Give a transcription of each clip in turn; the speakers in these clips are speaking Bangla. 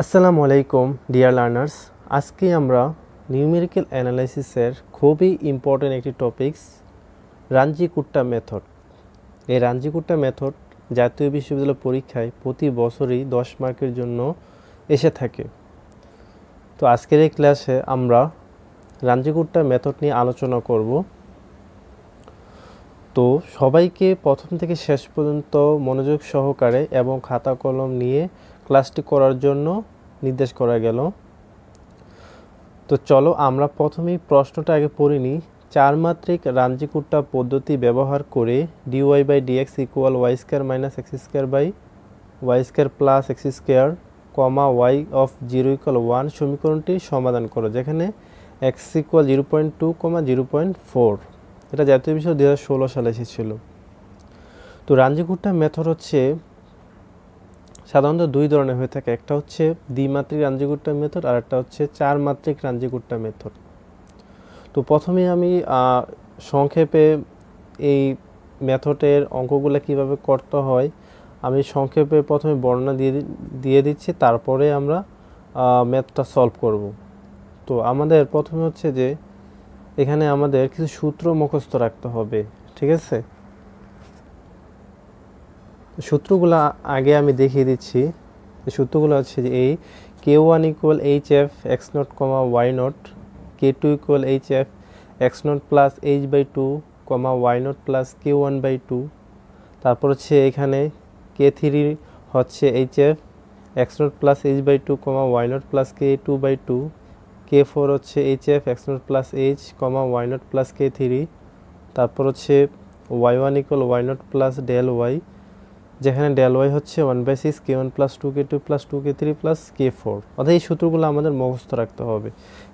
আসসালামু আলাইকুম ডিয়ার লার্নার্স। আজকে আমরা নিউমেরিক্যাল অ্যানালাইসিসের খুবই ইম্পর্টেন্ট একটি টপিকস রাঞ্জি-কুট্টা মেথড। এই রাঞ্জি-কুট্টা মেথড জাতীয় বিশ্ববিদ্যালয় পরীক্ষায় প্রতি বছরই 10 মার্কের জন্য এসে থাকে। তো আজকের এই ক্লাসে আমরা রাঞ্জি-কুট্টা মেথড নিয়ে আলোচনা করব। তো সবাইকে প্রথম থেকে শেষ পর্যন্ত মনোযোগ সহকারে এবং খাতা কলম নিয়ে ক্লাসটি করার জন্য নির্দেশ করা গেল। তো চলো আমরা প্রথমেই প্রশ্নটা আগে পড়ে নিই। চারমাত্রিক রাঞ্জি-কুট্টা পদ্ধতি ব্যবহার করে dy/dx equal Y square minus X square by Y square plus X square comma Y of 0 equal 1 সমীকরণটি সমাধান করো, যেখানে এক্স ইকুয়াল 0.2, 0.4। এটা জাতীয় বিষয় 2016 সালে এসেছিল। তো রাঞ্জি-কুট্টা মেথড হচ্ছে সাধারণত দুই ধরনের হয়ে থাকে। একটা হচ্ছে দ্বিমাত্রিক রাঞ্জি-কুট্টা মেথড আর একটা হচ্ছে চারমাত্রিক রাঞ্জি-কুট্টা মেথড। তো প্রথমে আমি সংক্ষেপে এই মেথডের অঙ্কগুলো কিভাবে করতে হয় আমি সংক্ষেপে প্রথমে বর্ণনা দিয়ে দিচ্ছি, তারপরে আমরা ম্যাথটা সলভ করব। তো আমাদের প্রথমে হচ্ছে যে এখানে আমাদের কিছু সূত্র মুখস্থ রাখতে হবে, ঠিক আছে? সূত্রগুলো আগে আমি দেখিয়ে দিচ্ছি। সূত্রগুলো হচ্ছে যে এই k1 equal H F X naught comma Y naught, k2 equal H F X naught plus H by two comma Y naught plus k1/2। তারপর হচ্ছে এখানে k3 হচ্ছে H F X naught plus H by two comma Y naught plus k2/2, k4 হচ্ছে H F X naught plus H comma Y naught plus k3। তারপর হচ্ছে y1 equal Y naught plus del Y, যেখানে ডেল ওয়াই হচ্ছে 1/6 k1 plus 2k2 plus 2k3 plus k4। অর্থাৎ এই সূত্রগুলো আমাদের মুখস্থ রাখতে হবে।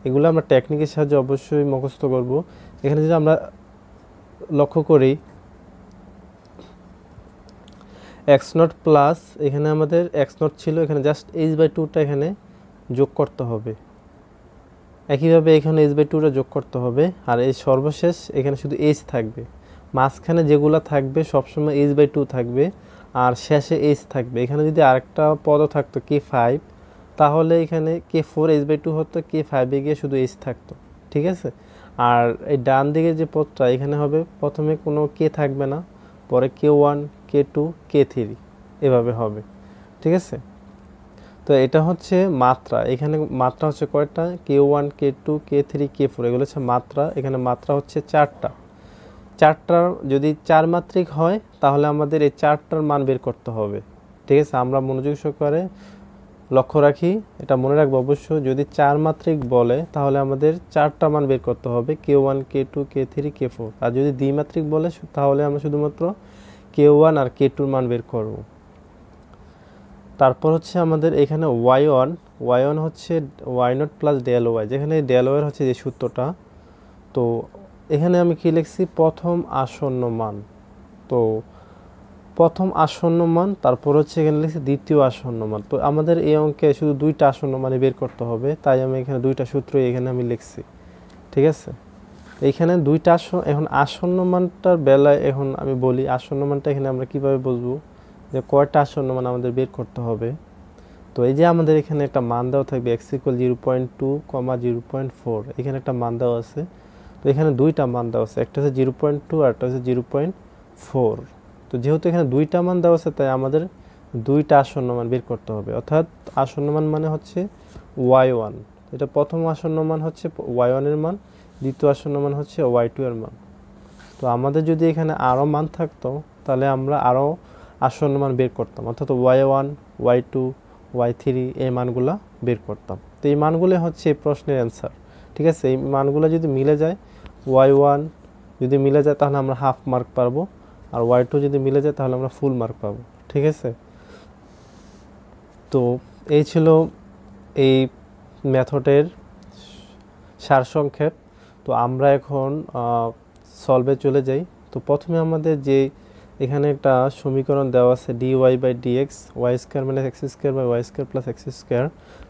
এগুলো আমরা টেকনিকের সাহায্যে অবশ্যই মুখস্থ করব। এখানে যদি আমরা লক্ষ্য করি এক্স নট প্লাস, এখানে আমাদের এক্স নট ছিল, এখানে জাস্ট h/2টা এখানে যোগ করতে হবে। একইভাবে এখানে h/2টা যোগ করতে হবে। আর এই সর্বশেষ এখানে শুধু h থাকবে, মাঝখানে যেগুলো থাকবে সবসময় h/2 থাকবে আর শেষে h থাকবে। এখানে যদি আরেকটা পদও থাকতো k5, তাহলে এখানে k4 h/2 হতো, k5 গিয়ে শুধু h থাকতো, ঠিক আছে? আর এই ডান দিকে যে পদটা এখানে হবে প্রথমে কোনো k থাকবে না, পরে k1 k2 k3 এভাবে হবে, ঠিক আছে? তো এটা হচ্ছে মাত্রা। এখানে মাত্রা হচ্ছে কয়টা? k1 k2 k3 k4, এগুলো হচ্ছে মাত্রা। এখানে মাত্রা হচ্ছে চারটা। যদি চারমাত্রিক হয় তাহলে আমাদের এই চারটার মান বের করতে হবে, ঠিক আছে? আমরা মনোযোগ সহকারে লক্ষ্য রাখি, এটা মনে রাখবো অবশ্য। যদি চারমাত্রিক বলে তাহলে আমাদের চারটা মান বের করতে হবে, k1 k2 k3 k4। আর যদি দ্বিমাত্রিক বলে তাহলে আমরা শুধুমাত্র k1 আর k2 মান বের করব। তারপর হচ্ছে আমাদের এখানে y1 হচ্ছে y naught plus del Y, যেখানে ডেল ওয়াই হচ্ছে যে সূত্রটা। তো এখানে আমি কি লিখছি? প্রথম আসন্ন মান। তো প্রথম আসন্ন মান, তারপর হচ্ছে এখানে লিখছি দ্বিতীয় আসন্ন মান। তো আমাদের এই অঙ্কে শুধু দুইটা আসন্ন মানে বের করতে হবে, তাই আমি এখানে দুইটা সূত্রই এখানে আমি লিখছি, ঠিক আছে? এইখানে দুইটা এখন আসন্ন মানটার বেলায় এখন আমি বলি আসন্ন মানটা এখানে আমরা কিভাবে বুঝবো যে কয়টা আসন্ন মান আমাদের বের করতে হবে। তো এই যে আমাদের এখানে একটা মান দেওয়া থাকবে x ইকুয়াল 0.2, 0.4, এখানে একটা মান দেওয়া আছে। তো এখানে দুইটা মান দেওয়া আছে, একটা হচ্ছে 0.2 আর একটা হচ্ছে 0.4। তো যেহেতু এখানে দুইটা মান দেওয়া আছে তাই আমাদের দুইটা আসন্ন মান বের করতে হবে। অর্থাৎ আসন্ন মান মানে হচ্ছে y1, এটা প্রথম আসন্ন মান হচ্ছে y1 এর মান, দ্বিতীয় আসন্ন মান হচ্ছে y2 এর মান। তো আমাদের যদি এখানে আরও মান থাকতো তাহলে আমরা আরও আসন্ন মান বের করতাম, অর্থাৎ y1 y2 y3 এই মানগুলো বের করতাম। তো এই মানগুলো হচ্ছে এই প্রশ্নের অ্যান্সার, ঠিক আছে? এই মানগুলো যদি মিলে যায়, y1 যদি মিলে যায় তাহলে আমরা হাফ মার্ক পাবো, আর y2 যদি মিলে যায় তাহলে আমরা ফুল মার্ক পাবো, ঠিক আছে? তো এই ছিল এই মেথডের সারসংক্ষেপ। তো আমরা এখন সলভে চলে যাই। তো প্রথমে আমাদের যে এখানে একটা সমীকরণ দেওয়া আছে dy/dx Y square minus X square by Y square plus X square.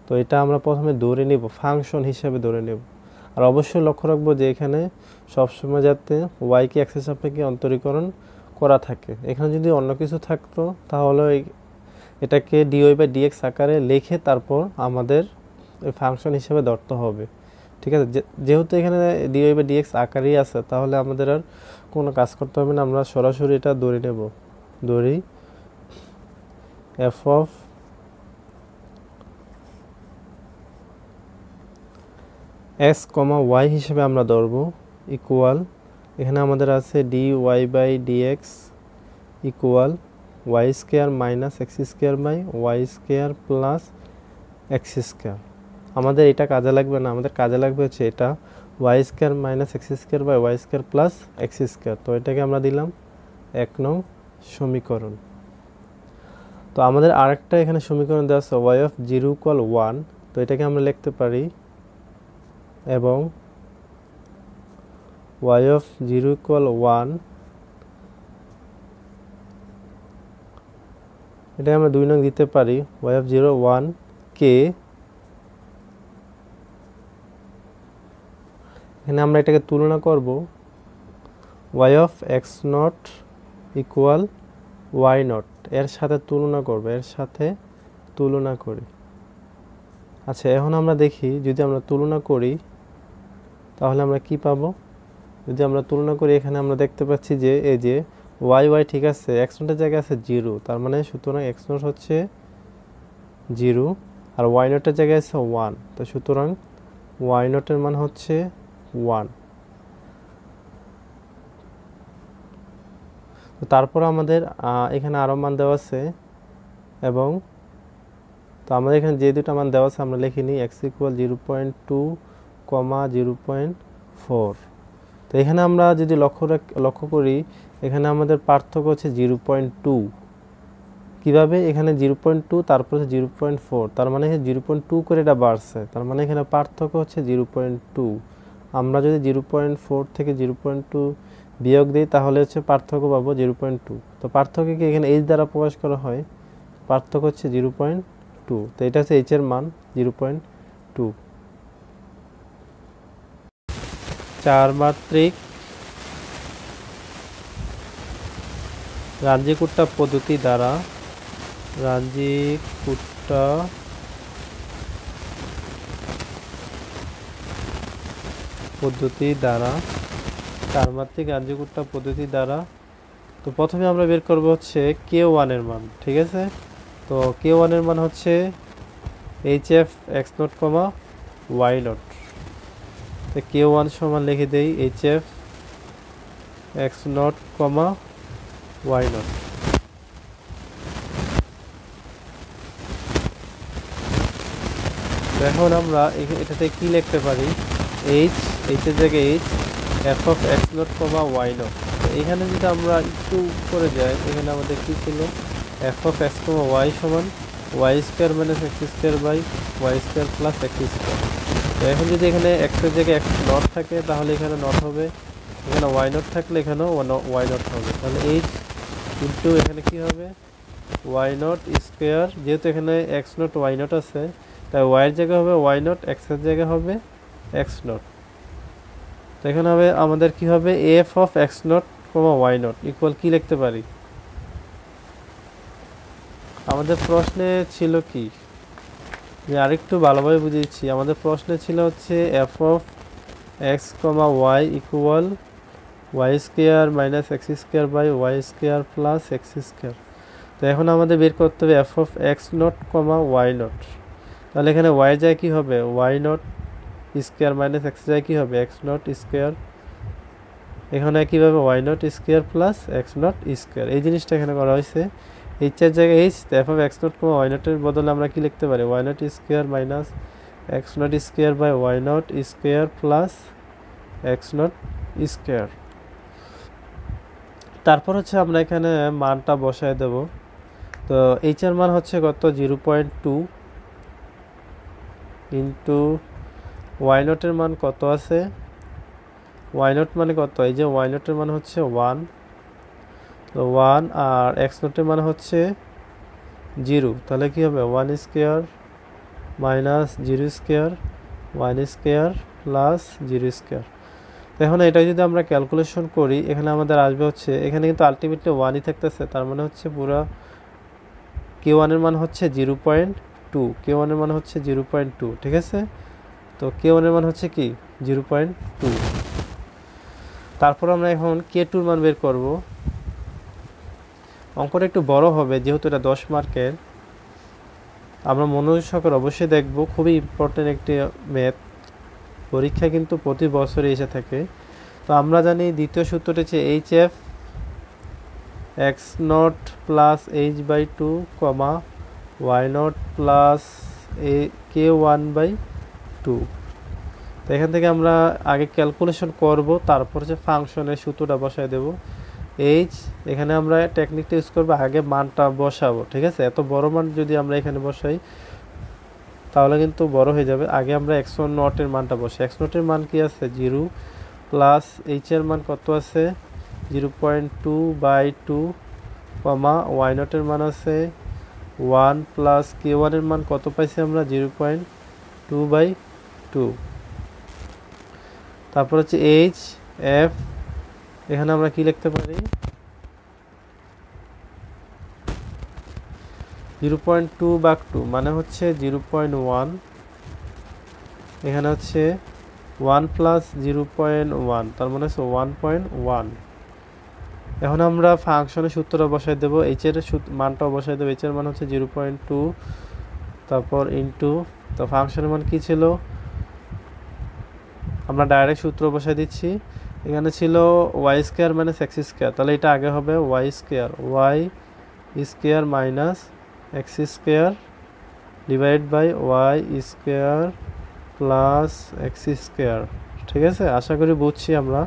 তো এটা আমরা প্রথমে ধরে নেব, ফাংশন হিসাবে ধরে নেব। আর অবশ্যই লক্ষ্য রাখবো যে এখানে সবসময় যাতে ওয়াইকে এক্সের সাপেক্ষে অন্তরীকরণ করা থাকে। এখানে যদি অন্য কিছু থাকতো তাহলে এটাকে dy/dx আকারে লিখে তারপর আমাদের ফাংশন হিসেবে ধরতে হবে। ঠিক আছে, যেহেতু এখানে dy/dx আকারেই আছে তাহলে আমাদের আর কোনো কাজ করতে হবে না, আমরা সরাসরি এটা ধরে নেব। ধরি f অফ x, y হিসেবে আমরা ধরবো ইকুয়াল, এখানে আমাদের আছে dy/dx equal y square minus x square by y square plus x square. আমাদের এটা কাজে লাগবে না, আমাদের কাজে লাগবে হচ্ছে এটা y square minus x square by y square plus x square. তো এটাকে আমরা দিলাম 1 নং সমীকরণ। তো আমাদের আরেকটা এখানে সমীকরণ দেওয়া আছে y অফ 0 ইকুয়াল 1, তো এটাকে আমরা লিখতে পারি এবং y অফ 0 ইকুয়াল 1 এটা আমরা 2 নং দিতে পারি y অফ 0 1 কে, এখানে আমরা এটাকে তুলনা করব y of x not equal y not, এর সাথে তুলনা করব, এর সাথে তুলনা করি। আচ্ছা, এখন আমরা দেখি যদি আমরা তুলনা করি তাহলে আমরা কি পাবো। যদি আমরা তুলনা করি এখানে আমরা দেখতে পাচ্ছি যে এই যে y ঠিক আছে, x নটের জায়গায় আছে 0, তার মানে সুতরাং x নট হচ্ছে 0 আর y নটের জায়গায় আছে 1, তো সুতরাং y নটের মান হচ্ছে 1। তো তারপর আমাদের এখানে আরো মান দেওয়া আছে এবং তো আমাদের এখানে যে দুটো মান দেওয়া আছে আমরা লিখে নিই x ইকুয়াল 0.2, 0.4। তো এখানে আমরা যদি লক্ষ্য করি এখানে আমাদের পার্থক্য হচ্ছে 0.2। কিভাবে, এখানে 0.2 তারপর 0.4, তার মানে 0.2 করে এটা বাড়ছে, তার মানে এখানে পার্থক্য হচ্ছে 0.2। আমরা যদি 0.4 থেকে 0.2 বিয়োগ দিই তাহলে হচ্ছে পার্থক্য পাবো 0.2। তো পার্থক্যকে এখানে h দ্বারা প্রকাশ করা হয়, পার্থক্য হচ্ছে 0.2। তো এটা হচ্ছে h এর মান 0.2। 4 মাত্রিক রাঞ্জি-কুট্টা পদ্ধতি দ্বারা চারমাত্রিক রাঞ্জি-কুট্টা পদ্ধতি দ্বারা তো প্রথমে আমরা বের করব হচ্ছে k1 এর মান। ঠিক আছে, তো k1 এর মান হচ্ছে hf x not, y not. তো k1 সমান লিখে দেই hf x not, y not. এখন আমরা এটাতে কি লিখতে পারি, h এর জায়গায় h f of x not, y not. তো এখানে যদি আমরা একটু উপরে যাই এখানে আমাদের কি ছিল f অফ x, y সমান y square minus x square by y square plus x square. তো এখন যদি এখানে x এর জায়গায় x নট থাকে তাহলে এখানে নট হবে, এখানে y নট থাকলে এখানেও y নট হবে, তাহলে h ইনটু এখানে কি হবে y নট স্কয়ার, যেহেতু এখানে x নট y নট আছে তাই y এর জায়গায় হবে y নট, x এর জায়গায় হবে x নট। তো এখানে হবে আমাদের কি হবে f of x not, y not equal কি লিখতে পারি, আমাদের প্রশ্নে ছিল কি যে আরেকটু ভালোভাবে বুঝিয়েছি, আমাদের প্রশ্নে ছিল হচ্ছে f of x, y equal y square minus x square by y square plus x square. তো এখন আমাদের বের করতে হবে f of x not, y naught. তাহলে এখানে y এর জায়গায় কি হবে y not square minus x এর জায়গায় কি হবে x নট স্কয়ার, এখানে কিভাবে y not square plus x not square, এই জিনিসটা এখানে করা হয়েছে। h এর জায়গায় h, তো f of x not, y not এর বদলে আমরা কি লিখতে পারি y not square minus x not square by y not square plus x not square. তারপর হচ্ছে আমরা এখানে মানটা বসায় দেব। তো h এর মান হচ্ছে কত 0.2 ইন্টু y নট এর মান কত আছে, y নট মানে কত, এই যে y নট এর মান হচ্ছে 1, তো 1 আর x নট এর মান হচ্ছে 0, তাহলে কি হবে 1 square minus 0 square 1 square plus 0 square. এখন এটা যদি আমরা ক্যালকুলেশন করি এখানে আমাদের আসবে হচ্ছে, এখানে কিন্তু আলটিমেটলি 1ই থাকতেছে, তার মানে হচ্ছে পুরো K1 এর মান হচ্ছে 0.2, K1 এর মান হচ্ছে 0.2, ঠিক আছে। তো K1 এর মান হচ্ছে কি 0.2। তারপর আমরা এখন K2 এর মান বের করব। অঙ্কটা একটু বড় হবে যেহেতু এটা 10 মার্কের। আমরা মনোযোগ সহকারে অবশ্যই দেখব, খুবই ইম্পর্টেন্ট একটি ম্যাথ, পরীক্ষা কিন্তু প্রতি বছরই এসে থাকে। তো আমরা জানি দ্বিতীয় সূত্রটি হচ্ছে HF x0 প্লাস h/2 কমা y0 প্লাস k1/2। তো এখান থেকে আমরা আগে ক্যালকুলেশন করব, তারপর হচ্ছে ফাংশনের সূত্রটা বসায় দেব। h এখানে আমরা টেকনিকটা ইউজ করব, আগে মানটা বসাবো, ঠিক আছে। এত বড় মান যদি আমরা এখানে বসাই তাহলে কিন্তু বড় হয়ে যাবে। আগে আমরা x0 এর মানটা বসাই। x0 এর মান কি আছে 0 প্লাস h এর মান কত আছে 0.2/2 কমা y0 এর মান আছে 1 প্লাস k1 এর মান কত পাইছি আমরা 0.2/2। তারপর হচ্ছে h f, এখানে আমরা কি লিখতে পারি 0.2/2 মানে হচ্ছে 0.1, এখানে হচ্ছে 1 প্লাস 0.1 তার মানে হচ্ছে 1.1। এখন আমরা ফাংশনের সূত্রটা বসাই দেব, h এর মানটাও বসাই দেব। h এর মান হচ্ছে 0.2, তারপর ইনটু, তো ফাংশনের মান কি ছিল আমরা ডাইরেক্ট সূত্র বসাই দিচ্ছি। এখানে ছিল y square minus x square, তাহলে এটা আগে হবে y square minus x square divide by y square plus x square, ঠিক আছে। আশা করি বুঝছি আমরা,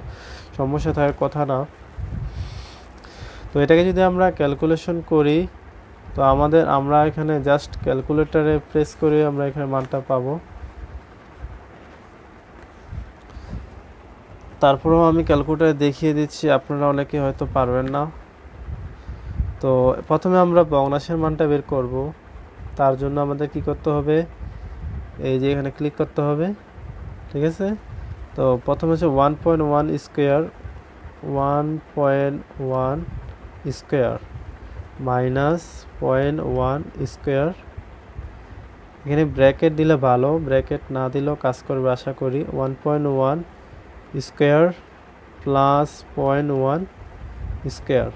সমস্যা থাকার কথা না। তো এটাকে যদি আমরা ক্যালকুলেশন করি তো আমরা এখানে জাস্ট ক্যালকুলেটরে প্রেস করে আমরা এখানে মানটা পাবো। তারপরেও আমি ক্যালকুলেটরে দেখিয়ে দিচ্ছি, আপনারা অনেকে হয়তো পারবেন না। তো প্রথমে আমরা ভগ্নাংশের মানটা বের করব। তার জন্য আমাদের কি করতে হবে, এই যে এখানে ক্লিক করতে হবে, ঠিক আছে। তো প্রথমে হচ্ছে 1.1 স্কয়ার, 1.1 স্কয়ার মাইনাস 0.1 স্কয়ার, এখানে ব্র্যাকেট দিলে ভালো, ব্র্যাকেট না দিলেও কাজ করবে আশা করি। 1.1 স্কয়ার প্লাস 0.1 স্কয়ার।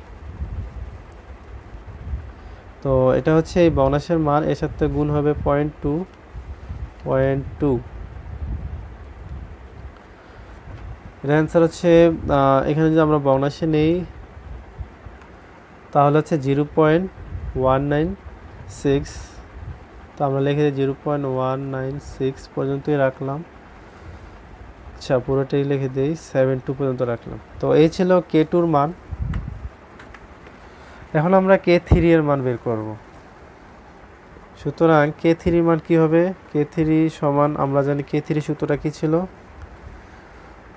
তো এটা হচ্ছে এই ভগ্নাংশের মান, এর সাথে গুণ হবে 0.2। এর অ্যান্সার হচ্ছে এখানে যদি আমরা ভগ্নাংশে নেই তাহলে হচ্ছে 0.196। তো আমরা লিখে 0.196 পর্যন্তই রাখলাম। আচ্ছা, পুরোটাই লিখে দিই 72 পর্যন্ত রাখলাম। তো এই ছিল K2 এর মান। এখন আমরা K3 এর মান বের করব। সুতরাং K3 এর মান কি হবে, K3 সমান আমরা জানি K3 সূত্রটা কি ছিল।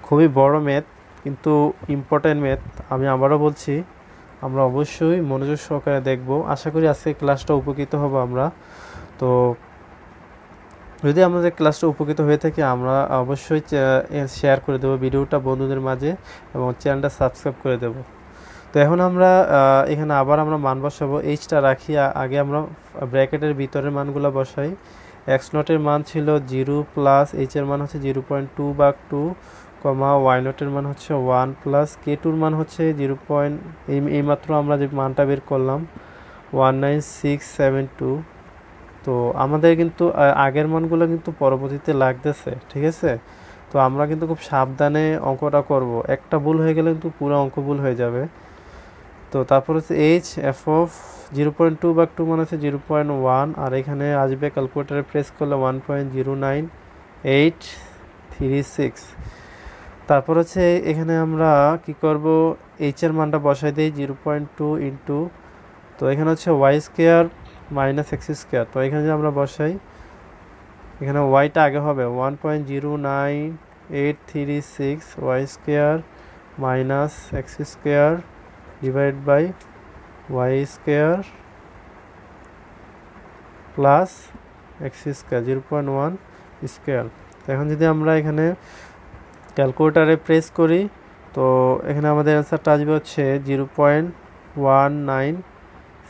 খুবই বড় ম্যাথ কিন্তু ইম্পর্টেন্ট ম্যাথ, আমি আবারও বলছি, আমরা অবশ্যই মনোযোগ সহকারে দেখব। আশা করি আজকে ক্লাসটা উপকৃত হব আমরা। তো যদি আমাদের ক্লাসটা উপকৃত হয়ে থাকে আমরা অবশ্যই শেয়ার করে দেবো ভিডিওটা বন্ধুদের মাঝে এবং চ্যানেলটা সাবস্ক্রাইব করে দেব। তো এখন আমরা এখানে আবার আমরা মান বসাবো, এইচটা রাখি, আগে আমরা ব্র্যাকেটের ভিতরের মানগুলো বসাই। x0 এর মান ছিল 0 প্লাস h এর মান হচ্ছে 0.2/2 কমা y0 এর মান হচ্ছে 1 প্লাস k2 এর মান হচ্ছে 0. এইমাত্র আমরা যে মানটা বের করলাম 19672। তো আমাদের কিন্তু আগের মানগুলো কিন্তু পরবর্তীতে লাগতেছে, ঠিক আছে। তো আমরা কিন্তু খুব সাবধানে অঙ্কটা করব, একটা ভুল হয়ে গেলে কিন্তু পুরো অঙ্ক ভুল হয়ে যাবে। তো তারপর হচ্ছে h f of 0.2/2 মানে হচ্ছে 0.1, আর এখানে আসবে ক্যালকুলেটরে প্রেস করলে 1.09836। তারপর হচ্ছে এখানে আমরা কি করব, h এর মানটা বসাই দেই 0.2 ইন্টু, তো এখানে হচ্ছে y square minus x square. তো এখানে আমরা বসাই, এখানে yটা আগে হবে 1.09836 y square minus x square divide by y square plus x square 0.1 square. এখন যদি আমরা এখানে ক্যালকুলেটরে প্রেস করি তো এখানে আমাদের অ্যান্সারটা আসবে হচ্ছে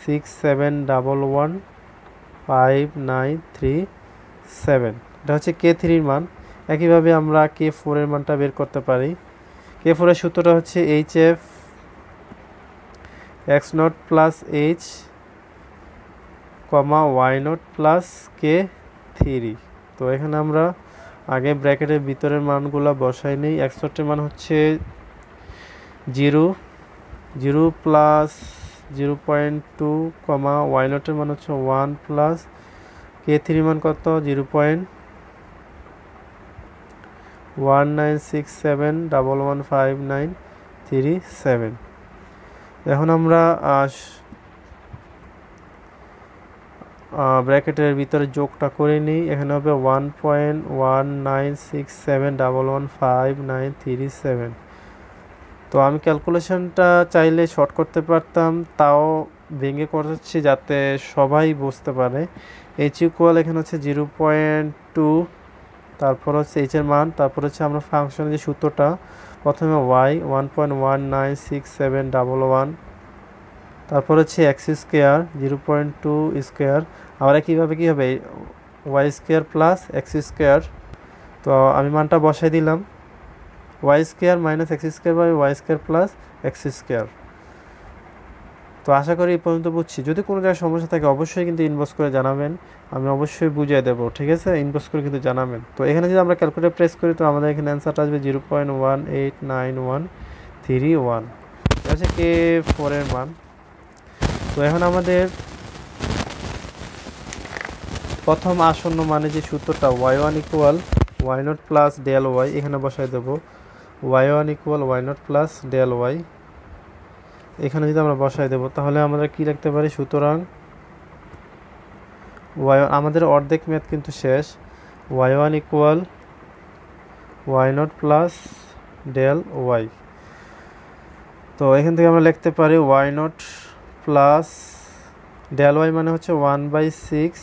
6711593 এটা হচ্ছে K3 এর মান। একইভাবে আমরা K4 এর মানটা বের করতে পারি। K4 এর সূত্রটা হচ্ছে HF x0 প্লাস h কমা y0 প্লাস K3। তো এখানে আমরা আগে ব্র্যাকেটের ভিতরের মানগুলো বসাই নেই। x0 এর মান হচ্ছে 0 প্লাস 0.2 কমা y0 এর মান হচ্ছে 1 প্লাস K3 মান কত 0.1967115937। এখন আমরা ব্র্যাকেটের ভিতরে যোগটা করে নিই। এখানে হবে 1.1967115937। তো আমি ক্যালকুলেশনটা চাইলে শর্ট করতে পারতাম, তাও ভেঙে করছি যাতে সবাই বুঝতে পারে। h ইকুয়াল এখানে হচ্ছে 0.2, তারপর হচ্ছে h এর মান, তারপর হচ্ছে আমরা ফাংশনের যে সূত্রটা প্রথমে y 1.196711, তারপর হচ্ছে x স্কোয়ার 0.2 স্কোয়ার, আবার একইভাবে কী হবে y square plus x square. তো আমি মানটা বসাই দিলাম y square minus x square by y square plus x square. তো আশা করি এই পর্যন্ত বুঝছি। যদি কোনো জায়গায় সমস্যা থাকে অবশ্যই কিন্তু ইনবক্স করে জানাবেন, আমি অবশ্যই বুঝিয়ে দেবো, ঠিক আছে? ইনবক্স করে কিন্তু জানাবেন। তো এখানে যদি আমরা ক্যালকুলেটর প্রেস করি তো আমাদের এখানে অ্যান্সারটা আসবে 0.189131। এটা হচ্ছে K4 এর মান। তো এখন আমাদের প্রথম আসন্ন মানে যে সূত্রটা y1 equal y0 plus del y, এখানে বসাই দেবো y1 equal y0 plus del y। এখানে যদি আমরা বসাই দেবো তাহলে আমরা কি লিখতে পারি, সুতরাং আমাদের অর্ধেক ম্যাথ কিন্তু শেষ। y1 equal y0 plus del y। তো এখান থেকে আমরা লিখতে পারি y0 প্লাস ডেল y মানে হচ্ছে 1/6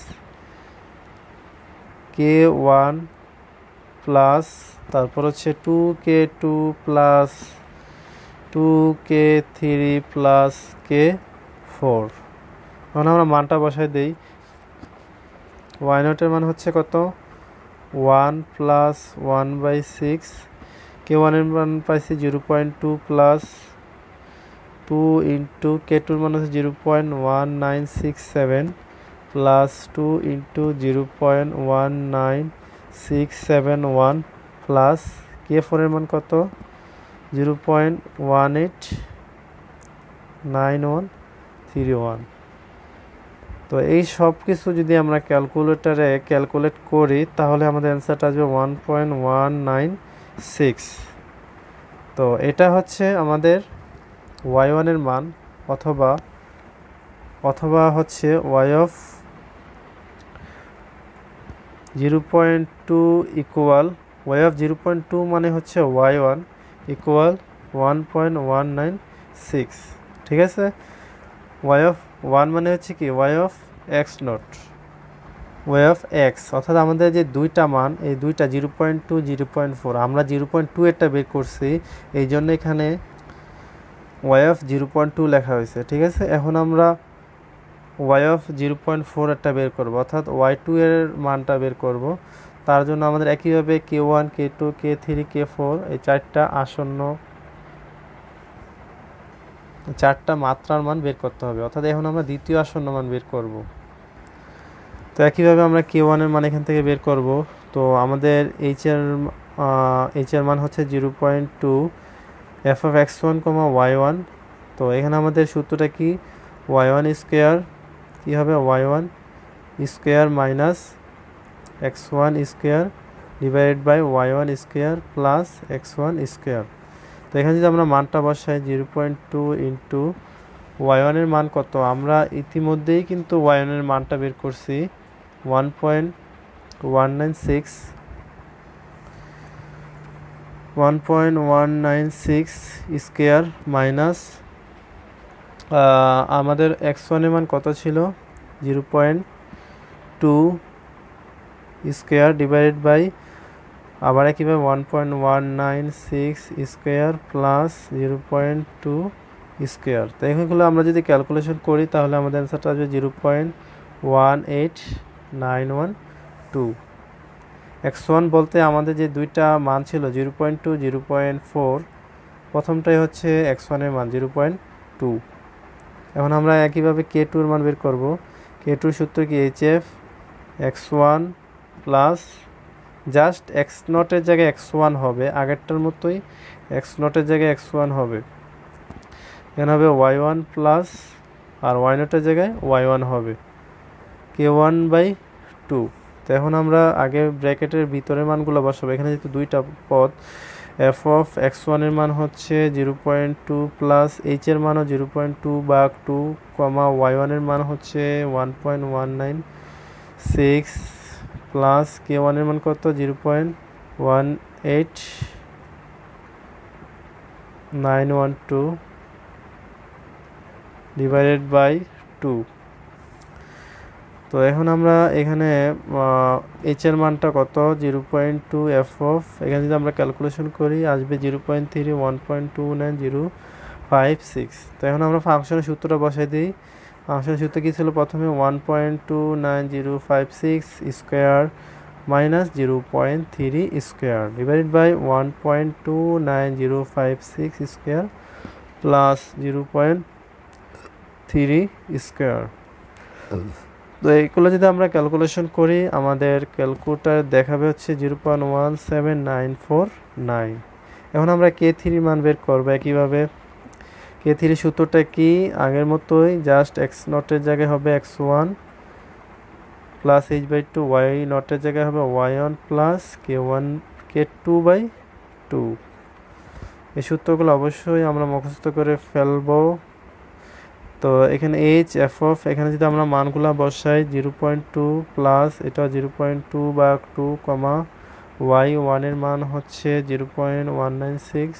K1 প্লাস তারপর হচ্ছে 2K2 plus 2K3 plus K4। এখন আমরা মানটা বসাই দেই। y0 এর মান হচ্ছে কত 1 প্লাস 1/6, K1 এর মান পাইছি 0.2 প্লাস 2 ইন্টু K2 এর মান হচ্ছে 0.1967 প্লাস 2 ইন্টু 0.19671 প্লাস K4 এর মান কত 0.189131। তো এই সব কিছু যদি আমরা ক্যালকুলেটরে ক্যালকুলেট করি তাহলে আমাদের অ্যান্সারটা আসবে 1.196। তো এটা হচ্ছে আমাদের y1 এর মান, অথবা হচ্ছে y of 0.2 equal y of 0.2 মানে হচ্ছে y1 ইকুয়াল 1.196, ঠিক আছে? y of 1 মানে হচ্ছে কি y of x0, y of x, অর্থাৎ আমাদের যে দুইটা মান এই দুইটা 0.2 0.4, আমরা 0.2 এটা বের করছি, এই জন্য এখানে y of 0.2 লেখা হয়েছে, ঠিক আছে? এখন আমরা y of 0.4 একটা বের করব, অর্থাৎ y2 এর মানটা বের করব। তার জন্য আমাদের একইভাবে K1 K2 K3 K4 এই চারটা মাত্রার মান বের করতে হবে, অর্থাৎ এখন আমরা দ্বিতীয় আসন্ন মান বের করব। তো একইভাবে আমরা K1 এর মান এখান থেকে বের করব। তো আমাদের h এর মান হচ্ছে 0.2 f of x1, y1। তো এখানে আমাদের সূত্রটা কি y1 স্কোয়ার কী হবে y1 square minus x1 square divided by y1 square plus x1 square. তো এখানে যদি আমরা মানটা বসাই 0.2 ইন্টু y1 এর মান কত, আমরা ইতিমধ্যেই কিন্তু y1 এর মানটা বের করছি 1.196 স্কোয়ার মাইনাস আমাদের x1 এর মান কত ছিল 0.2 স্কোয়ার ডিভাইডেড বাই আবার একইভাবে 1.196 স্কোয়ার প্লাস 0.2 স্কোয়ার। তো এগুলো আমরা যদি ক্যালকুলেশন করি তাহলে আমাদের অ্যান্সারটা আসবে 0.18912। x1 বলতে আমাদের যে দুইটা মান ছিল 0.2 0.4, প্রথমটাই হচ্ছে x1 এর মান 0.2। এখন আমরা একইভাবে k2 এর মান বের করব। k2 সূত্র কি hf x1 plus just x0 এর জায়গায় x1 হবে, আগেরটার মতোই x0 এর জায়গায় x1 হবে। এখানে হবে y1 প্লাস আর y0 এর জায়গায় y1 হবে k1/2। তো এখন আমরা আগে ব্র্যাকেটের ভিতরের মানগুলো বসাবো। এখানে যেহেতু দুইটা পদ, f অফ x1 এর মান হচ্ছে 0.2 প্লাস h এর মানও 0.2/2 কমা y1 এর মান হচ্ছে 1.196 প্লাস k1 এর মান কত 0.18912 ডিভাইডেড বাই 2। তো এখন আমরা এখানে h এর মানটা কত 0.2 f অফ, এখানে যদি আমরা ক্যালকুলেশন করি আসবে 0.3 1.29056। তো এখন আমরা ফাংশনের সূত্রটা বসাই দিই। ফাংশনের সূত্র কি ছিল, প্রথমে 1.29056 square minus 0.3 square divided by 1.29056 square plus 0.3 square. তো এইগুলো যদি আমরা ক্যালকুলেশন করি আমাদের ক্যালকুলেটর দেখাবে হচ্ছে 0.17949। এখন আমরা k3 মান বের করবো একইভাবে। k3 সূত্রটা কি আগের মতোই, জাস্ট x0 এর জায়গায় হবে x1 প্লাস h/2, y0 এর জায়গায় হবে y1 প্লাস k2/2। এই সূত্রগুলো অবশ্যই আমরা মুখস্থ করে ফেলবো। তো এখানে h f অফ, এখানে যদি আমরা মানগুলো বসাই 0.2 প্লাস এটা 0.2/2 কমা y1 এর মান হচ্ছে 0.196,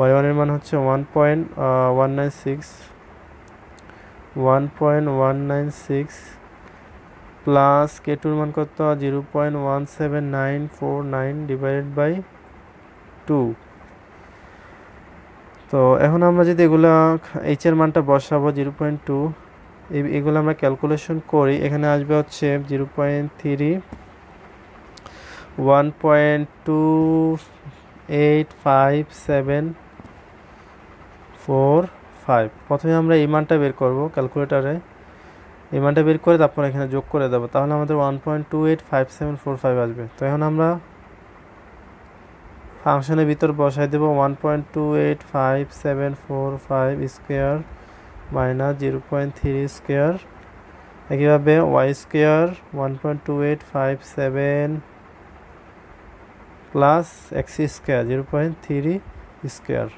y1 এর মান হচ্ছে 1.196 প্লাস k2 এর মান কত 0.17949 ডিভাইডেড বাই 2। তো এখন আমরা যদি এগুলা h এর মানটা বসাবো 0.2, এগুলো আমরা ক্যালকুলেশন করি, এখানে আসবে হচ্ছে 0.3 1.28575। প্রথমে আমরা এই মানটা বের করব ক্যালকুলেটরে, এই মানটা বের করে তারপর এখানে যোগ করে দেবো, তাহলে আমাদের 1.285745 আসবে। তো এখন আমরা ফাংশনের ভিতর বসাই দেব 1.285745 স্কোয়ার মাইনাস 0.3 স্কোয়ার, একইভাবে y square 1.2857 plus x square 0.3 square.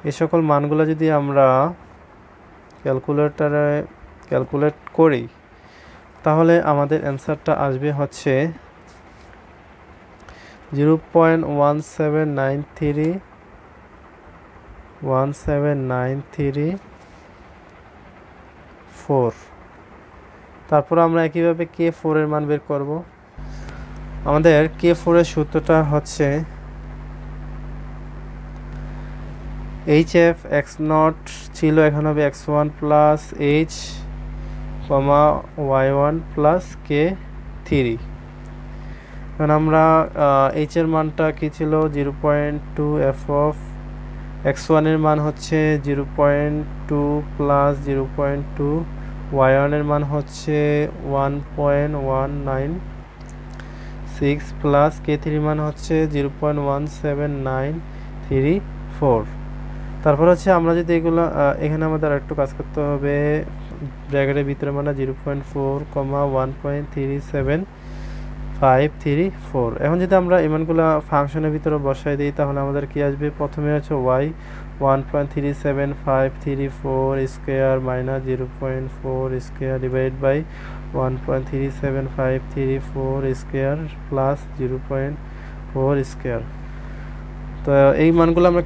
এই সকল মানগুলো যদি আমরা ক্যালকুলেটরে ক্যালকুলেট করি তাহলে আমাদের অ্যান্সারটা আসবে হচ্ছে 0.17934। তারপর আমরা একইভাবে k4 এর মান বের করব। আমাদের k4 এর সূত্রটা হচ্ছে hf x0 ছিল, এখন হবে x1 প্লাস h কমা y1 প্লাস k3। এখন আমরা h এর মানটা কি ছিল 0.2 f অফ x1 এর মান হচ্ছে 0.2 প্লাস 0.2, y1 এর মান হচ্ছে 1.196 প্লাস k3 মান হচ্ছে 0.17934। তারপর হচ্ছে আমরা যদি এগুলো এখানে আমাদের আরেকটু কাজ করতে হবে, ব্র্যাকেটের ভিতরে মানে 0.4 কমা 1.37 এখন যদি আমরা এই মানগুলো ফাংশনের ভিতরে বসাই দিই তাহলে আমাদের কি আসবে, প্রথমে হচ্ছে y 1.37534 square minus 0.4 square divide by 1.37534 square plus 0.4 square. তো এই মানগুলো আমরা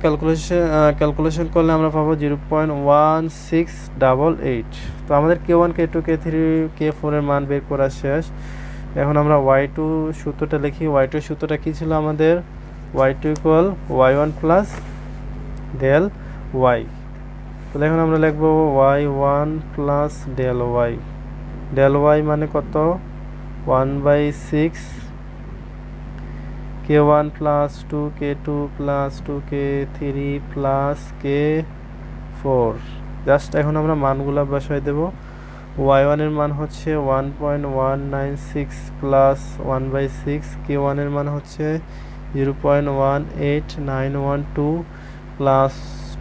ক্যালকুলেশন করলে আমরা পাবো 0.1688। তো আমাদের k1 k2 k3 k4 এর মান বের করা শেষ। এখন আমরা y2 সূত্রটা লিখি। y2 সূত্রটা কি ছিল আমাদের, y2 equal y1 plus del Y. তাহলে এখন আমরা লিখব y1 plus del y. Del y মানে কত? 1/6 k1 plus 2 k2 plus 2 k3 plus k4। Just এখন আমরা মানগুলা বসাই দেব। y1 এর মান হচ্ছে 1.196 প্লাস 1/6, k1 এর মান হচ্ছে 0.18912 প্লাস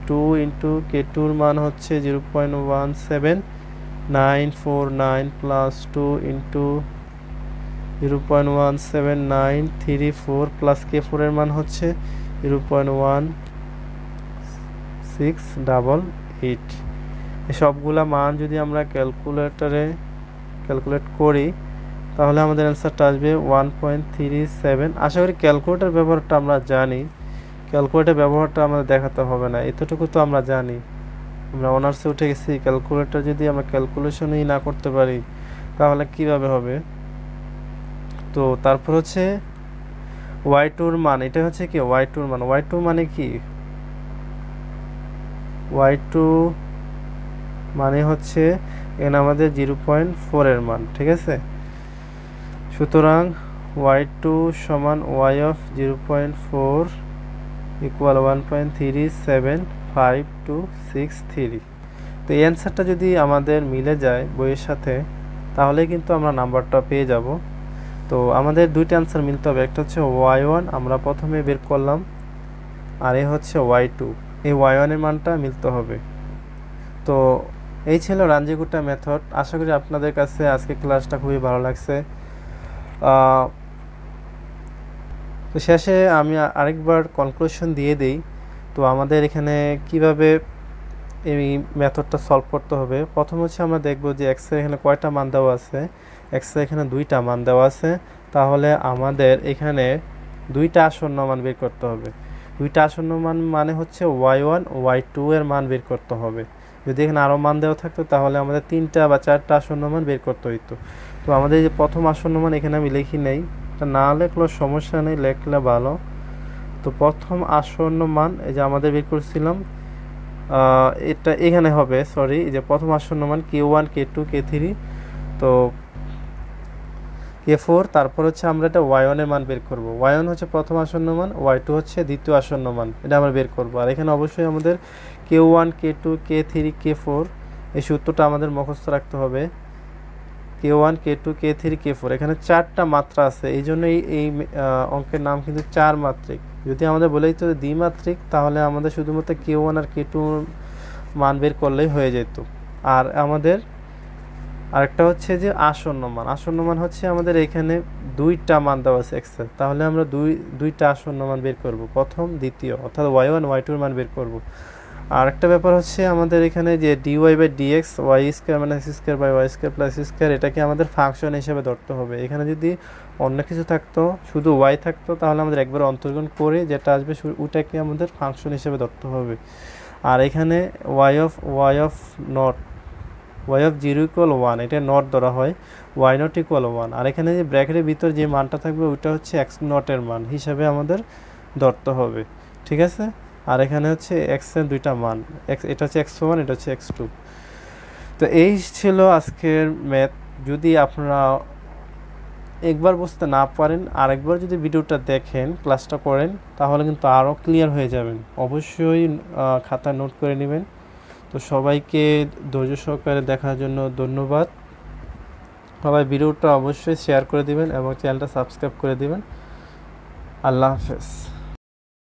2 ইন্টু k2 এর মান হচ্ছে 0.17949 প্লাস 2 ইন্টু 0.17934 প্লাস k4 এর মান হচ্ছে 0.1688। এই সবগুলা মান যদি আমরা ক্যালকুলেটরে ক্যালকুলেট করি তাহলে আমাদের অ্যান্সারটা আসবে 1.37। আশা করি ক্যালকুলেটর ব্যবহারটা আমরা জানি, ক্যালকুলেটর ব্যবহারটা আমাদের দেখাতে হবে না, এতটুকু তো আমরা জানি। আমরা অনার্সে উঠে গেছি, ক্যালকুলেটর যদি আমরা ক্যালকুলেশনই না করতে পারি তাহলে কিভাবে হবে? তো তারপর হচ্ছে y2 এর মান, এটা হচ্ছে কি y2 এর মান। y2 মানে কি? y2 মানে হচ্ছে এখানে আমাদের 0.4 এর মান, ঠিক আছে? সুতরাং y2 সমান y of 0.4 ইকুয়াল 1.375263। তো এই অ্যান্সারটা যদি আমাদের মিলে যায় বইয়ের সাথে তাহলে কিন্তু আমরা নাম্বারটা পেয়ে যাব। তো আমাদের দুইটা অ্যান্সার মিলতে হবে, একটা হচ্ছে y1 আমরা প্রথমে বের করলাম, আর এই হচ্ছে y2, এই y1 এর মানটা মিলতে হবে। তো এই ছিল রাঞ্জিগুটা মেথড। আশা করি আপনাদের কাছে আজকে ক্লাসটা খুবই ভালো লাগছে। তো শেষে আমি আরেকবার কনক্লুশন দিয়ে দেই। তো আমাদের এখানে কিভাবে এই মেথডটা সলভ করতে হবে, প্রথম হচ্ছে আমরা দেখব যে x এর এখানে কয়টা মান দেওয়া আছে। x এর এখানে দুইটা মান দেওয়া আছে, তাহলে আমাদের এখানে দুইটা আসন্ন মান বের করতে হবে। দুইটা আসন্ন মান মানে হচ্ছে y1 y2 এর মান বের করতে হবে। যদি এখানে আরও মান দেওয়া থাকতো তাহলে আমাদের তিনটা বা চারটা আসন্ন মান বের করতে হইতো। তো আমাদের যে প্রথম আসন্ন মান এখানে আমি লিখি নেই, এটা না লেখলেও সমস্যা নেই, লেখলে ভালো। তো প্রথম আসন্ন মান এই যে আমাদের বের করছিলাম, এটা এখানে হবে, সরি, যে প্রথম আসন্ন মান k1 k2 k3 তো k4। তারপর হচ্ছে আমরা এটা y1 এর মান বের করব। y1 হচ্ছে প্রথম আসন্ন মান, y2 হচ্ছে দ্বিতীয় আসন্ন মান, এটা আমরা বের করব। আর এখানে অবশ্যই আমাদের k1 k2 k3 k4 এই সূত্রটা আমাদের মুখস্থ রাখতে হবে। k1 k2 k3 k4 এখানে চারটা মাত্রা আছে, এই জন্য এই অঙ্কের নাম কিন্তু চার মাত্রিক। যদি আমাদের বলে দিত দ্বিমাত্রিক তাহলে আমাদের শুধুমাত্র k1 আর k2 মান বের করলেই হয়ে যেত। আর আমাদের আরেকটা হচ্ছে যে আসন্ন মান। আসন্ন মান হচ্ছে আমাদের এখানে দুইটা মান দেওয়া আছে x এর, তাহলে আমরা দুইটা আসন্ন মান বের করব, প্রথম দ্বিতীয়, অর্থাৎ y1 y2 এর মান বের করব। আর একটা ব্যাপার হচ্ছে আমাদের এখানে যে dy by dx y square minus x square by y square plus c square এটাকে আমাদের ফাংশন হিসেবে ধরতে হবে। এখানে যদি অন্য কিছু থাকতো, শুধু y থাকতো, তাহলে আমাদের একবার অন্তর্গণ করে যেটা আসবে ওটাকে আমাদের ফাংশন হিসেবে ধরতে হবে। আর এখানে y of 0 ইকুয়াল 1 এটা নট ধরা হয়, y নট ইকুয়াল 1। আর এখানে যে ব্র্যাকেটের ভিতর যে মানটা থাকবে ওইটা হচ্ছে x নট এর মান হিসাবে আমাদের ধরতে হবে, ঠিক আছে? আর এখানে হচ্ছে x এর দুইটা মান, এটা হচ্ছে x1 এটা হচ্ছে x2। তো এই ছিল আজকের ম্যাথ। যদি আপনারা একবার বুঝতে না পারেন আরেকবার যদি ভিডিওটা দেখেন, ক্লাসটা করেন, তাহলে কিন্তু আরও ক্লিয়ার হয়ে যাবেন। অবশ্যই খাতায় নোট করে নেবেন। তো সবাইকে ধৈর্য সহকারে দেখার জন্য ধন্যবাদ। সবাই ভিডিওটা অবশ্যই শেয়ার করে দিবেন এবং চ্যানেলটা সাবস্ক্রাইব করে দিবেন। আল্লাহ হাফেজ।